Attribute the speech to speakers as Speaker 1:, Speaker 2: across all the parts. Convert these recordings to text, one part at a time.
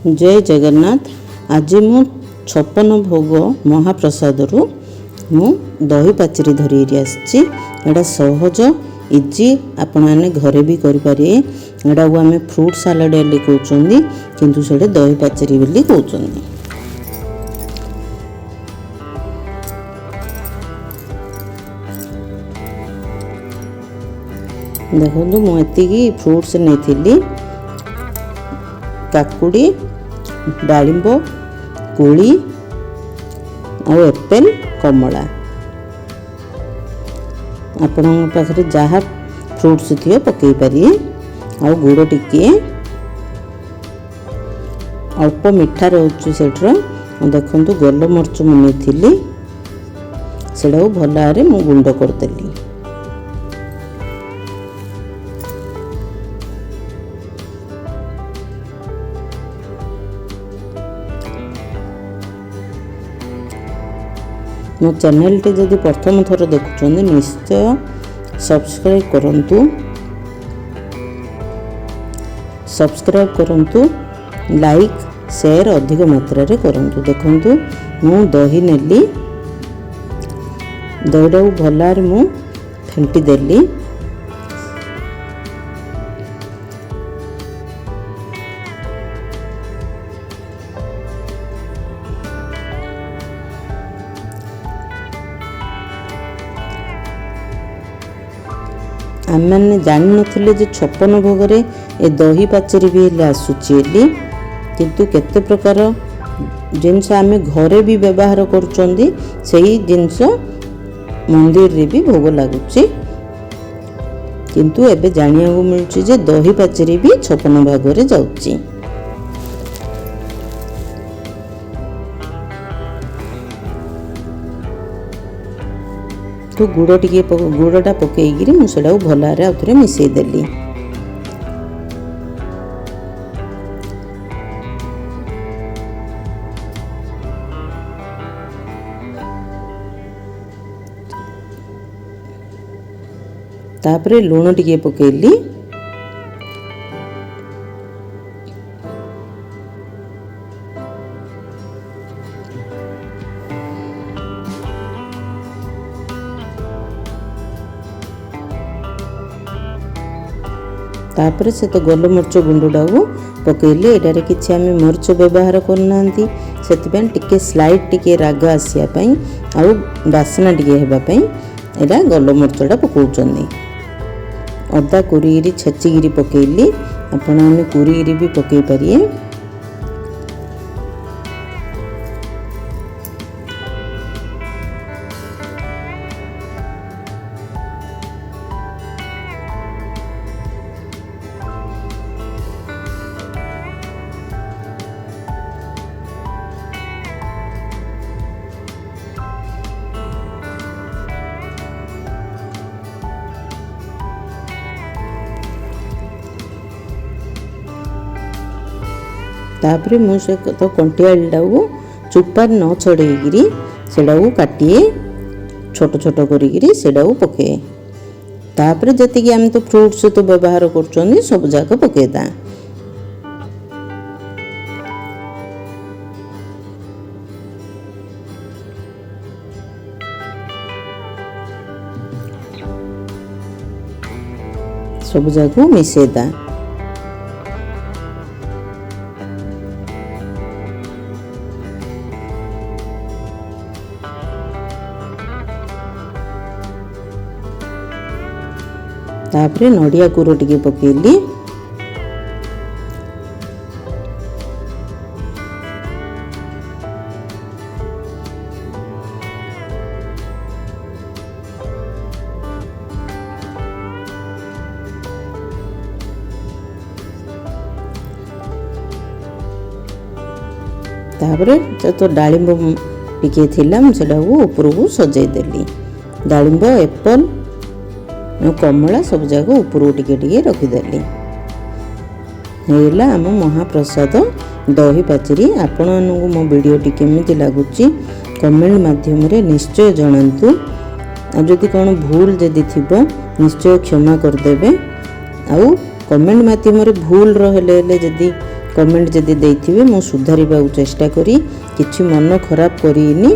Speaker 1: जय जगन्नाथ। आज मु 56 भोग महाप्रसाद रु मु दही पाचेरी धरी आसी। एटा सहज इजी आपण मैंने घरे भी करें। एटा को आम फ्रूट सालाड कहते किंतु से दही पाचेरी बोली कहते। देखो मुझे फ्रूट्स नहीं काकुड़ी डालिंब कोली और एप्पल कमला आपण पाखे जहाँ फ्रूट्स थी पकई पारे। आ गुड़ टिके अल्प मिठा रोचे सेठर देखु गोल मरीच मुझे से भल भाव मु गुंड करदेली। मो चैनल टे जदि प्रथम थर देखुं निश्चय सब्सक्राइब करंतु लाइक शेयर अधिक मात्रा रे करंतु। देखंतु मु दही नेली दहीटा को भलार मु फेंटी देली। आम मैंने जान नथिले जे 56 भोगरे ए दही पाचेरी भी आसूची किंतु केते प्रकार जिनस आम घरे भी व्यवहार करुचंदी सही जिनस मंदिर रे भी भोग लगुची। किंतु एबे जानिया को मिलुची जे दही पाचेरी भी 56 भागरे जाउची। तो गुड़टा पकईकि मुझे भल आउे मिसईदेली। तापरे लुण टिके पकईली। तापर से तो गोल मरीच गुंडा को पकईले। एटारे किसी आम मरीच व्यवहार करना से स्लाइड टिके राग आसापी आउ बासना टिके होगापी एटा गोल मरीचटा पकाउछन्नी। अदा कुरीरी छेचिकी पकईली। आपण आम कुरीरी भी पकई पारे। तापरे मुझे तो कंटियाटा को चुपार न छड़ेगी से काटिए छोट छोट कर पके। तापरे जति आम तो फ्रूट्स तो व्यवहार कर सब जाक पकेदा। सब जाक मिसेदा। तापरे नड़िया कूर टिके पकईली। तापरे तो डालिंब टिके थिला मुझे ऊपर को सजेदेली। डालिंब एप्पल कमला सब जाक ऊपर टिके टिके रखीदेली। होगा आम महाप्रसाद दही पाचेरी। आपण मानू मो वीडियोटी केमिति लागुची कमेंट माध्यम रे निश्चय जणांतु। जदि कौन भूल जदि थिबो निश्चय क्षमा करदेबे। आउ कमेंट माध्यम रे भूल रहले जदि कमेंट जदि देइथिबे मु सुधारिबाउ चेष्टा करी किछि मन खराब करिनी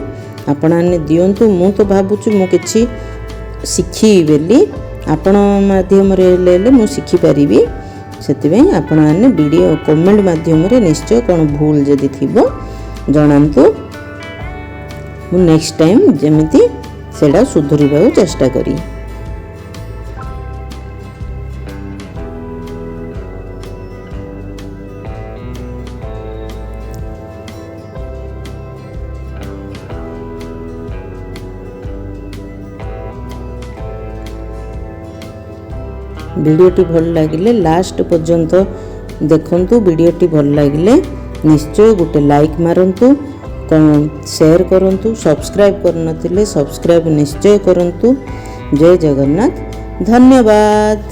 Speaker 1: आपण माने दियंतु मु तो भाबुछु मु किछि शिखी बेली आपण माध्यम रे लेले मु शिखी परिबी सेतिबे आपण माने वीडियो कमेंट माध्यम रे निश्चय कोन भूल जदि थिबो जणांतु मु नेक्स्ट टाइम जेमिति सेडा सुधरिबाउ चेष्टा करी। वीडियोटी भल लगिले लास्ट पर्यंत देखंतु। वीडियोटी भल लगिले निश्चय गोटे लाइक मारंतु, शेयर करंतु, सब्सक्राइब करनथिले सब्सक्राइब निश्चय करंतु। जय जगन्नाथ, धन्यवाद।